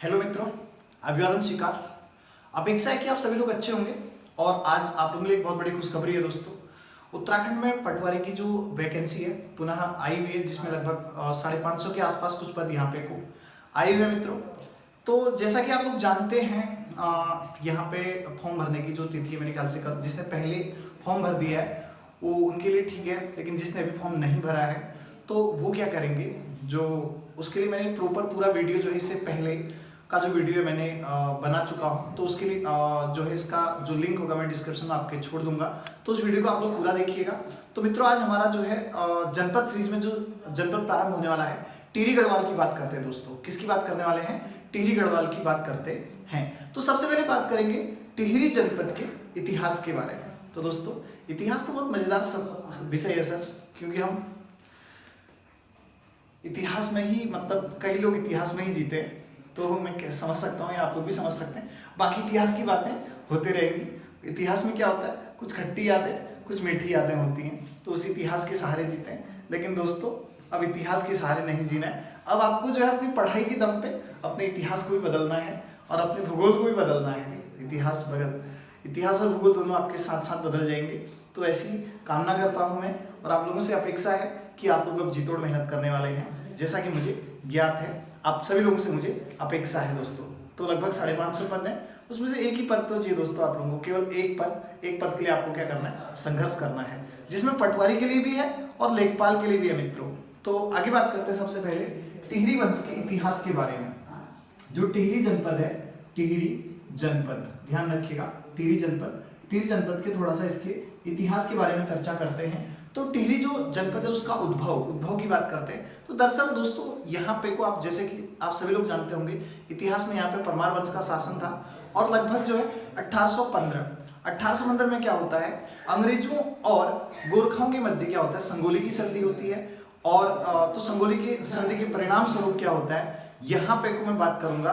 Hello मित्रों, अभिवादन स्वीकार। अपेक्षा है कि आप सभी लोग अच्छे होंगे और आज आप लोगों के लिए एक बहुत बड़ी खुशखबरी है दोस्तों। उत्तराखंड में पटवारी की जो वैकेंसी है पुनः आई हुई है, जिसमें लगभग 550 के आसपास कुछ पद यहाँ पे को आए हुए हैं मित्रों। तो जैसा कि आप लोग जानते हैं, यहाँ पे फॉर्म भरने की जो तिथि है मेरे ख्याल से कल, जिसने पहले फॉर्म भर दिया है वो उनके लिए ठीक है, लेकिन जिसने अभी फॉर्म नहीं भरा है तो वो क्या करेंगे, जो उसके लिए मैंने प्रॉपर पूरा वीडियो जो है इससे पहले का जो वीडियो है मैंने बना चुका हूँ, तो उसके लिए जो है इसका जो लिंक होगा मैं डिस्क्रिप्शन में आपके छोड़ दूंगा, तो उस वीडियो को आप लोग पूरा देखिएगा। तो मित्रों, आज हमारा जो है जनपद सीरीज में जो जनपद प्रारंभ होने वाला है, टिहरी गढ़वाल की बात करते हैं दोस्तों। किसकी बात करने वाले हैं? टिहरी गढ़वाल की बात करते हैं। तो सबसे पहले बात करेंगे टिहरी जनपद के इतिहास के बारे में। तो दोस्तों, इतिहास तो बहुत मजेदार विषय है सर, क्योंकि हम इतिहास में ही, मतलब कई लोग इतिहास में ही जीते हैं, तो मैं समझ सकता हूँ या आप लोग भी समझ सकते हैं। बाकी इतिहास की बातें होती रहेंगी। इतिहास में क्या होता है, कुछ खट्टी यादें कुछ मीठी यादें होती हैं, तो उस इतिहास के सहारे जीते हैं। लेकिन दोस्तों, अब इतिहास के सहारे नहीं जीना है। अब आपको जो है अपनी पढ़ाई के दम पे अपने इतिहास को भी बदलना है और अपने भूगोल को भी बदलना है। इतिहास और भूगोल दोनों आपके साथ साथ बदल जाएंगे। तो ऐसी कामना करता हूँ मैं, और आप लोगों से अपेक्षा है कि आप लोग अब जी तोड़ मेहनत करने वाले हैं, जैसा कि मुझे ज्ञात है। आप सभी लोगों से मुझे अपेक्षा है दोस्तों। तो लगभग 550 पद हैं, उसमें से एक ही पद तो चाहिए दोस्तों आप लोगों को। केवल एक पद के लिए आपको क्या करना है, संघर्ष करना है, जिसमें पटवारी के लिए भी है और लेखपाल के लिए भी है मित्रों। तो आगे बात करते हैं सबसे पहले टिहरी वंश के इतिहास के बारे में। जो टिहरी जनपद है, टिहरी जनपद, ध्यान रखिएगा, टिहरी जनपद के थोड़ा सा इसके इतिहास के बारे में चर्चा करते हैं। तो टिहरी जो जनपद है उसका उद्भव की बात करते हैं। तो दरअसल दोस्तों, यहाँ पे को आप जैसे कि आप सभी लोग जानते होंगे, इतिहास में यहाँ पे परमार वंश का शासन था, और लगभग जो है 1815 में क्या होता है, अंग्रेजों और गोरखाओं के मध्य क्या होता है, संगोली की संधि होती है। और तो संगोली की संधि के परिणाम स्वरूप क्या होता है, यहाँ पे को मैं बात करूंगा।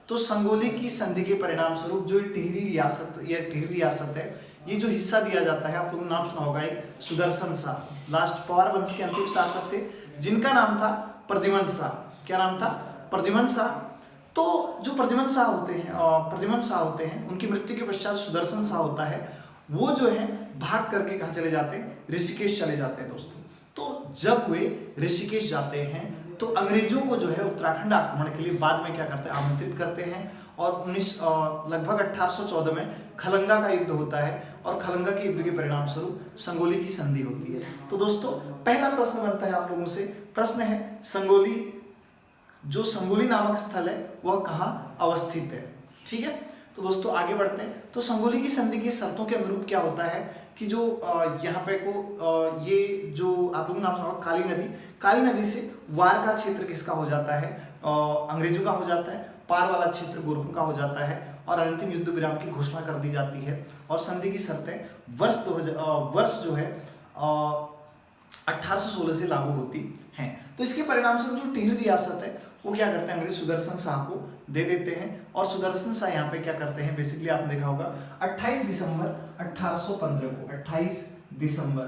तो संगोली की संधि के परिणाम स्वरूप जो टिहरी रियासत है, ये जो हिस्सा दिया जाता है, आप लोगों ने नाम सुना होगा एक सुदर्शन शाह, लास्ट पवार वंश के अंतिम शासक थे, जिनका नाम था प्रद्युमन शाह। क्या नाम था? प्रद्युमन शाह। तो जो प्रद्युमन शाह होते हैं, उनकी मृत्यु के पश्चात सुदर्शन शाह होता है, वो जो है भाग करके कहाँ चले जाते हैं, ऋषिकेश चले जाते हैं दोस्तों। तो जब वे ऋषिकेश जाते हैं तो अंग्रेजों को जो है उत्तराखंड आक्रमण के लिए बाद में क्या करते हैं, आमंत्रित करते हैं। और लगभग 1814 में खलंगा का युद्ध होता है, और खलंगा के युद्ध के परिणाम स्वरूप संगोली की संधि होती है। तो दोस्तों, पहला प्रश्न बनता है आप लोगों से, प्रश्न है संगोली नामक स्थल है वह कहाँ अवस्थित है। ठीक है, तो दोस्तों आगे बढ़ते हैं। तो संगोली की संधि की शर्तों के अनुरूप क्या होता है कि जो यहाँ पे को ये जो आप लोगों ने नाम सुना, काली नदी से वार का क्षेत्र किसका हो जाता है, अंग्रेजों का हो जाता है, पार वाला क्षेत्र गोरखों का हो जाता है, और अंतिम युद्ध विराम की घोषणा कर दी जाती है। और संधि की शर्तें वर्ष जो है 1816 से लागू होती हैं। तो इसके परिणाम से जो टिहरी रियासत है वो क्या करते हैं, अंग्रेज सुदर्शन शाह को दे देते हैं। और सुदर्शन शाह यहाँ पे क्या करते हैं, बेसिकली आपने देखा होगा 28 दिसंबर 1815 को 28 दिसंबर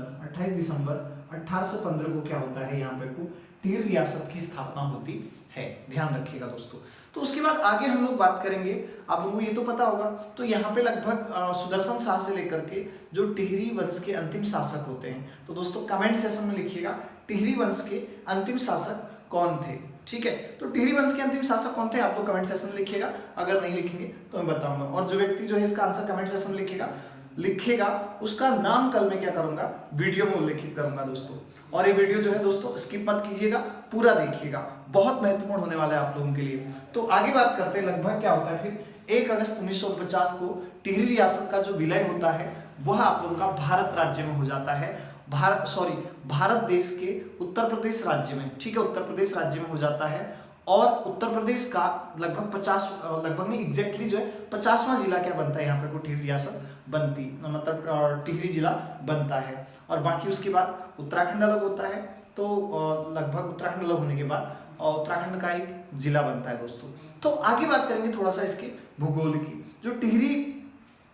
1815 को क्या होता है, यहाँ पे को टिहरी रियासत की स्थापना होती है। ध्यान रखिएगा दोस्तों। तो उसके बाद आगे हम लोग बात करेंगे, आप लोगों को ये तो पता होगा, तो यहाँ पे लगभग सुदर्शन शाह से लेकर के जो टिहरी वंश के अंतिम शासक होते हैं। तो दोस्तों कमेंट सेक्शन में लिखिएगा टिहरी वंश के अंतिम शासक कौन थे। ठीक है, तो टिहरी वंश के अंतिम शासक कौन थे, आप लोग कमेंट सेक्शन में लिखिएगा। अगर नहीं लिखेंगे तो मैं बताऊंगा, और जो व्यक्ति जो है इसका आंसर कमेंट सेक्शन में लिखेगा उसका नाम कल मैं क्या करूंगा, वीडियो में उल्लेखित करूंगा दोस्तों। और ये वीडियो जो है दोस्तों स्किप मत कीजिएगा, पूरा देखिएगा, बहुत महत्वपूर्ण होने वाला है आप लोगों के लिए। तो आगे बात करते हैं, लगभग क्या होता है फिर 1 अगस्त 1949 को टिहरी रियासत का जो विलय होता है वह आप लोगों का भारत राज्य में हो जाता है। भारत देश के उत्तर प्रदेश राज्य में, ठीक है, उत्तर प्रदेश राज्य में हो जाता है। और उत्तर प्रदेश का लगभग नहीं, एग्जैक्टली जो है 50वां जिला क्या बनता है, यहाँ पे को टिहरी रियासत बनती, मतलब टिहरी जिला बनता है। और बाकी उसके बाद उत्तराखंड अलग होता है, तो लगभग उत्तराखंड अलग होने के बाद उत्तराखंड का एक जिला बनता है दोस्तों। तो आगे बात करेंगे थोड़ा सा इसके भूगोल की। जो टिहरी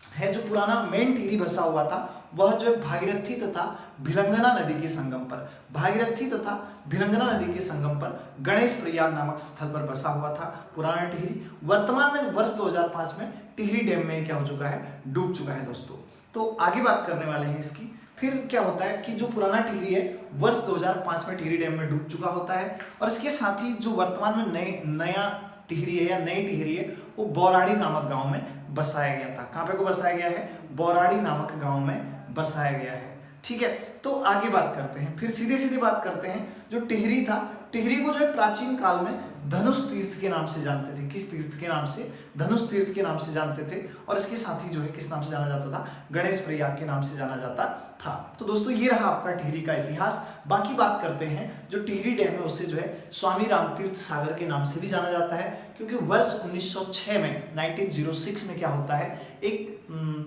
है, जो पुराना मेन टिहरी बसा हुआ था, वह जो है भागीरथी तथा भिलंगना नदी के संगम पर, भागीरथी तथा भिलंगना नदी के संगम पर गणेश प्रयाग नामक स्थल पर बसा हुआ था पुराना टिहरी। वर्तमान में वर्ष 2005 में टिहरी डैम में क्या हो चुका है, डूब चुका है दोस्तों। तो आगे बात करने वाले हैं इसकी। फिर क्या होता है कि जो पुराना टिहरी है वर्ष 2005 में टिहरी डैम में डूब चुका होता है, और इसके साथ ही जो वर्तमान में नया टिहरी है या नई टिहरी है वो बौराड़ी नामक गांव में बसाया गया था। कहाँ पे को बसाया गया है, बौराड़ी नामक गांव में बसाया गया है। ठीक है, तो आगे बात करते हैं, फिर सीधे सीधे बात करते हैं। जो टिहरी था, टिहरी को जो है प्राचीन काल में धनुष तीर्थ के नाम से जानते थे। किस तीर्थ के नाम से, धनुष तीर्थ के नाम से जानते थे। और इसके साथ ही जो है किस नाम से जाना जाता था, गणेश प्रयाग के नाम से जाना जाता था। तो दोस्तों ये रहा आपका टिहरी का इतिहास। बाकी बात करते हैं, जो टिहरी डैम है उसे जो है स्वामी रामतीर्थ सागर के नाम से भी जाना जाता है, क्योंकि वर्ष 1906 में 1906 में क्या होता है, एक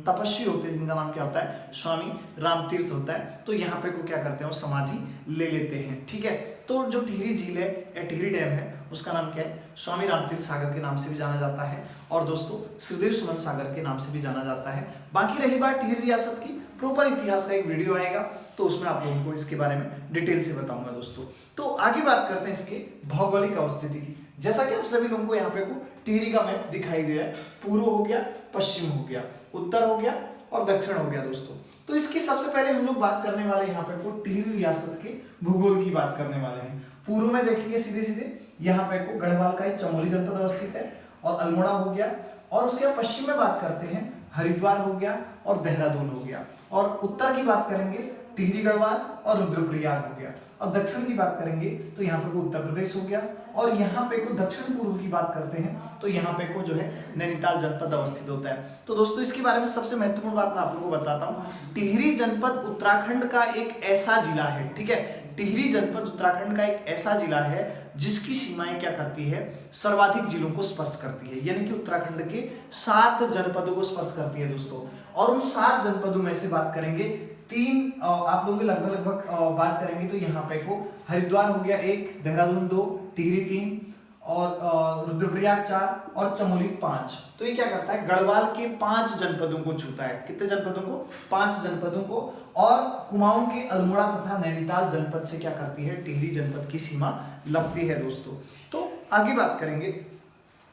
तपस्वी होते हैं जिनका नाम क्या होता है, स्वामी रामतीर्थ होता है। तो यहाँ पे को क्या करते हैं, समाधि ले लेते हैं। ठीक है, तो जो टिहरी झील है या टिहरी डैम है उसका नाम क्या है, स्वामी रामतीर्थ सागर के नाम से भी जाना जाता है, और दोस्तों श्रीदेव सुमन सागर के नाम से भी जाना जाता है। बाकी रही बात टिहरी रियासत की, प्रॉपर इतिहास का एक वीडियो आएगा तो उसमें आप लोगों को इसके बारे में डिटेल से बताऊंगा दोस्तों। तो आगे बात करते हैं इसके भौगोलिक अवस्थिति की। जैसा कि आप सभी लोगों को यहाँ पे को टिहरी का मैप दिखाई दे रहा है, पूर्व हो गया, पश्चिम हो गया, उत्तर हो गया और दक्षिण हो गया दोस्तों। तो इसकी सबसे पहले हम लोग बात करने वाले यहाँ पे को टिहरी रियासत के भूगोल की बात करने वाले हैं। पूर्व में देखेंगे सीधे सीधे यहाँ पे को गढ़वाल का एक चमोली जनपद अवस्थित है और अल्मोड़ा हो गया, और उसके पश्चिम में बात करते हैं हरिद्वार हो गया और देहरादून हो गया, और उत्तर की बात करेंगे टिहरी गढ़वाल और रुद्रप्रयाग हो गया, और दक्षिण की बात करेंगे तो यहाँ पे को उत्तर प्रदेश हो गया, और यहाँ पे को दक्षिण पूर्व की बात करते हैं तो यहाँ पे को जो है नैनीताल जनपद अवस्थित होता है। तो दोस्तों इसके बारे में सबसे महत्वपूर्ण बात मैं आप लोगों को बताता हूँ। टिहरी जनपद उत्तराखंड का एक ऐसा जिला है, ठीक है, टिहरी जनपद उत्तराखंड का एक ऐसा जिला है जिसकी सीमाएं क्या करती है, सर्वाधिक जिलों को स्पर्श करती है, यानी कि उत्तराखंड के 7 जनपदों को स्पर्श करती है दोस्तों। और उन 7 जनपदों में से बात करेंगे 3 आप लोग लगभग बात करेंगे तो यहाँ पे को हरिद्वार हो गया 1, देहरादून 2, टिहरी 3 और रुद्रप्रयाग 4 और चमोली 5। तो ये क्या करता है, गढ़वाल के 5 जनपदों को छूता है। कितने जनपदों को, 5 जनपदों को, और कुमाऊं के अल्मोड़ा तथा नैनीताल जनपद से क्या करती है, टिहरी जनपद की सीमा लगती है दोस्तों। तो आगे बात करेंगे,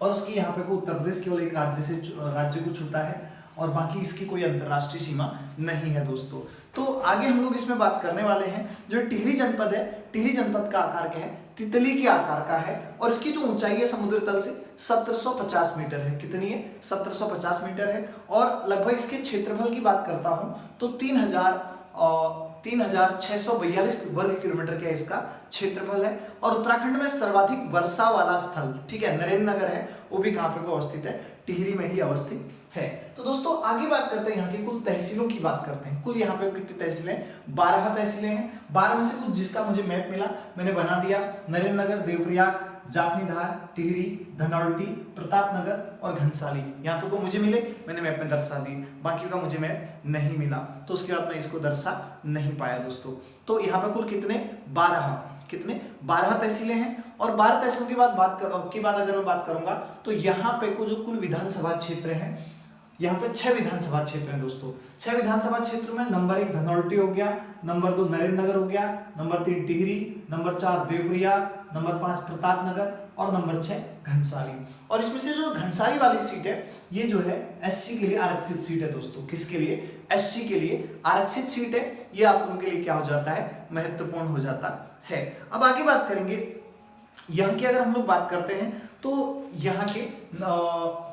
और उसकी यहाँ पे को उत्तर प्रदेश केवल एक राज्य को छूता है, और बाकी इसकी कोई अंतरराष्ट्रीय सीमा नहीं है दोस्तों। तो आगे हम लोग इसमें बात करने वाले हैं, जो टिहरी जनपद है, टिहरी जनपद का आकार क्या है, तितली के आकार का है, और इसकी जो ऊंचाई है समुद्र तल से 1750 मीटर है। कितनी है, 1750 मीटर है, और लगभग इसके क्षेत्रफल की बात करता हूं तो 3642 वर्ग किलोमीटर का इसका क्षेत्रफल है। और उत्तराखंड में सर्वाधिक वर्षा वाला स्थल, ठीक है, नरेंद्र नगर है, वो भी कहाँ पे को अवस्थित है, टिहरी में ही अवस्थित है। तो दोस्तों आगे बात करते हैं यहाँ की कुल तहसीलों की बात करते हैं। कुल यहाँ पे कितनी तहसीलें, 12 तहसीलें हैं। 12 में से कुछ जिसका मुझे मैप मिला मैंने बना दिया, नरेंद्र नगर, देवप्रयाग, जाफनीधार, टिहरी, धनौल्टी, प्रतापनगर और घनसाली, यहाँ तक तो मुझे मिले, मैंने मैप में दर्शा दिए। बाकी का मुझे मैप नहीं मिला, तो उसके बाद मैं इसको दर्शा नहीं पाया दोस्तों। तो यहाँ पे कुल कितने, 12 तहसीलें हैं। और 12 तहसीलों की बाद अगर मैं बात करूंगा तो यहाँ पे को जो कुल विधानसभा क्षेत्र हैं, यहाँ पे 6 विधानसभा क्षेत्र हैं दोस्तों। 6 विधानसभा क्षेत्र में नंबर 1 धनौल्टी हो गया, नंबर 2 नरेंद्र नगर हो गया, number 3 Tehri, number 4 Devprayag, number 5 Pratapnagar और नंबर 6 घनसाली। और इसमें से जो घनसाली वाली सीट है ये जो है एससी के लिए आरक्षित सीट है दोस्तों। किसके लिए, एससी के लिए आरक्षित सीट है। ये आप लोगों के लिए क्या हो जाता है, महत्वपूर्ण हो जाता है। अब आगे बात करेंगे यहाँ की, अगर हम लोग बात करते हैं तो यहाँ के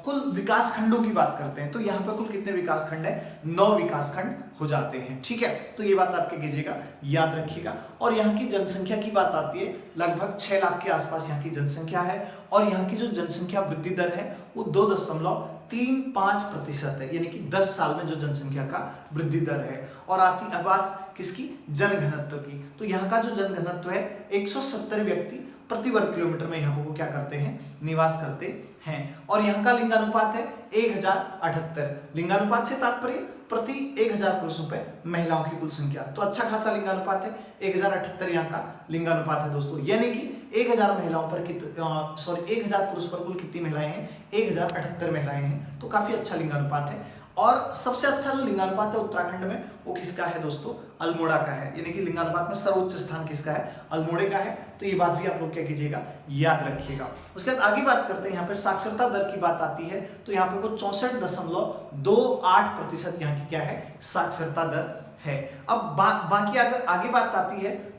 कुल विकास खंडों की बात करते हैं तो यहाँ पर कुल कितने विकास खंड है, 9 विकास खंड हो जाते हैं। ठीक है, तो ये बात आपके कीजिएगा, याद रखिएगा। और यहाँ की जनसंख्या की बात आती है, लगभग 6 लाख के आसपास यहाँ की जनसंख्या है, और यहाँ की जो जनसंख्या वृद्धि दर है वो 2.35% है, यानी कि 10 साल में जो जनसंख्या का वृद्धि दर है। और आती अब बात किसकी, जनघनत्व की। तो यहाँ का जो जनघनत्व है 170 व्यक्ति प्रति वर्ग किलोमीटर में यहाँ को क्या करते हैं, निवास करते हैं। और यहाँ का लिंगानुपात है 1078। लिंगानुपात से तात्पर्य प्रति 1000 पुरुषों पे महिलाओं की कुल संख्या, तो अच्छा खासा लिंगानुपात है, 1078 यहाँ का लिंगानुपात है दोस्तों। यानी कि 1000 महिलाओं पर 1000 पुरुष पर कुल कितनी महिलाएं हैं, 1078 महिलाएं हैं, तो काफी अच्छा लिंगानुपात है। और सबसे अच्छा जो लिंगानुपात है उत्तराखंड में वो किसका है दोस्तों, अल्मोड़ा का है, यानी कि लिंगानुपात में सर्वोच्च स्थान किसका है, अल्मोड़े का है। तो ये बात भी आप लोग क्या कीजिएगा, याद रखिएगा। उसके बाद आगे बात करते हैं, यहाँ पे साक्षरता दर की बात आती है तो यहाँ पे को 64.28% यहाँ की क्या है, साक्षरता दर है। अब बाकी अगर आगे बात आती है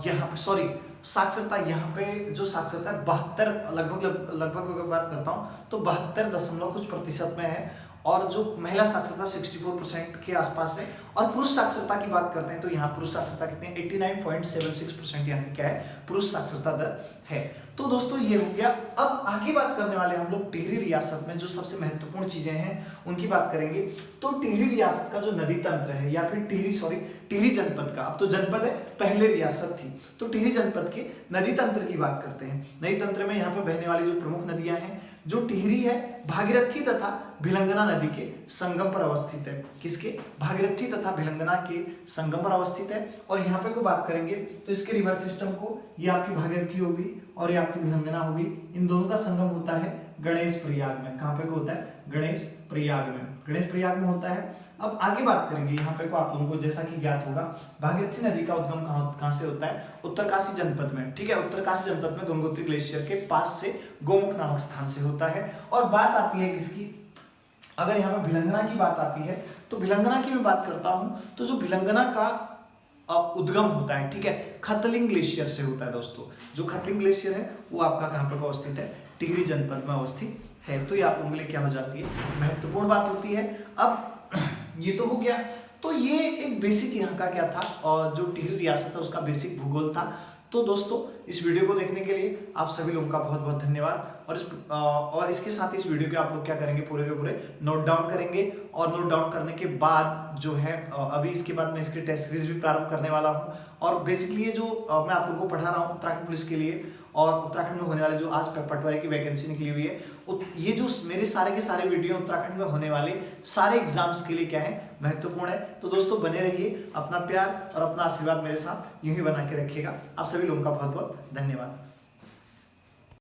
यहाँ पे सॉरी साक्षरता, यहाँ पे जो साक्षरता है 72 लगभग बात करता हूँ तो 72 कुछ प्रतिशत में है, और जो महिला साक्षरता 64% के आसपास है। और पुरुष साक्षरता की बात करते हैं तो यहाँ पुरुष साक्षरता कितनी है, 89.76% यहाँ की क्या है, पुरुष साक्षरता दर है। तो दोस्तों ये हो गया। अब आगे बात करने वाले हम लोग टिहरी रियासत में जो सबसे महत्वपूर्ण चीजें हैं उनकी बात करेंगे। तो टिहरी रियासत का जो नदी तंत्र है, या फिर टिहरी जनपद का, अब तो जनपद है, पहले रियासत थी, तो टिहरी जनपद के नदी तंत्र की बात करते हैं। नदी तंत्र में यहाँ पे बहने वाली जो प्रमुख नदियां हैं, जो टिहरी है भागीरथी तथा भिलंगना नदी के संगम पर अवस्थित है। किसके, भागीरथी तथा भिलंगना के संगम पर अवस्थित है। और यहाँ पे को बात करेंगे तो इसके रिवर सिस्टम को, ये आपकी भागीरथी होगी और ये आपकी भिलंगना होगी, इन दोनों का संगम होता है गणेश प्रयाग में। कहाँ पे को होता है, गणेश प्रयाग में होता है। अब आगे बात करेंगे यहाँ पे को आप लोगों को जैसा कि ज्ञात होगा, भागीरथी नदी का उद्गम कहाँ से होता है, उत्तरकाशी जनपद में। ठीक है, उत्तरकाशी जनपद में गंगोत्री ग्लेशियर के पास से गोमुख नामक स्थान से होता है। और बात आती है किसकी, अगर यहाँ पे भिलंगना की बात आती है तो भिलंगना की मैं बात करता हूं तो जो भिलंगना का उद्गम होता है, ठीक है, खतलिंग ग्लेशियर से होता है दोस्तों। जो खतलिंग ग्लेशियर है वो आपका कहाँ पर अवस्थित है, टिहरी जनपद में अवस्थित है। तो ये आप लोगों के लिए क्या हो जाती है, महत्वपूर्ण बात होती है। अब ये तो हो गया, तो ये एक बेसिक यहाँ का क्या था, और जो टिहरी रियासत है उसका बेसिक भूगोल था। तो दोस्तों इस वीडियो को देखने के लिए आप सभी लोगों का बहुत बहुत धन्यवाद। और इसके साथ इस वीडियो के आप लोग क्या करेंगे, पूरे के पूरे नोट डाउन करेंगे। और नोट डाउन करने के बाद जो है अभी इसके बाद मैं इसके टेस्ट सीरीज भी प्रारंभ करने वाला हूँ। और बेसिकली ये जो मैं आप लोगों को पढ़ा रहा हूँ उत्तराखंड पुलिस के लिए, और उत्तराखंड में होने वाले जो आज पटवारी की वैकेंसी निकली हुई है, ये जो मेरे सारे के सारे वीडियो उत्तराखंड में होने वाले सारे एग्जाम्स के लिए क्या है, महत्वपूर्ण है। तो दोस्तों बने रहिए, अपना प्यार और अपना आशीर्वाद मेरे साथ यूं ही बना के रखिएगा। आप सभी लोगों का बहुत बहुत धन्यवाद।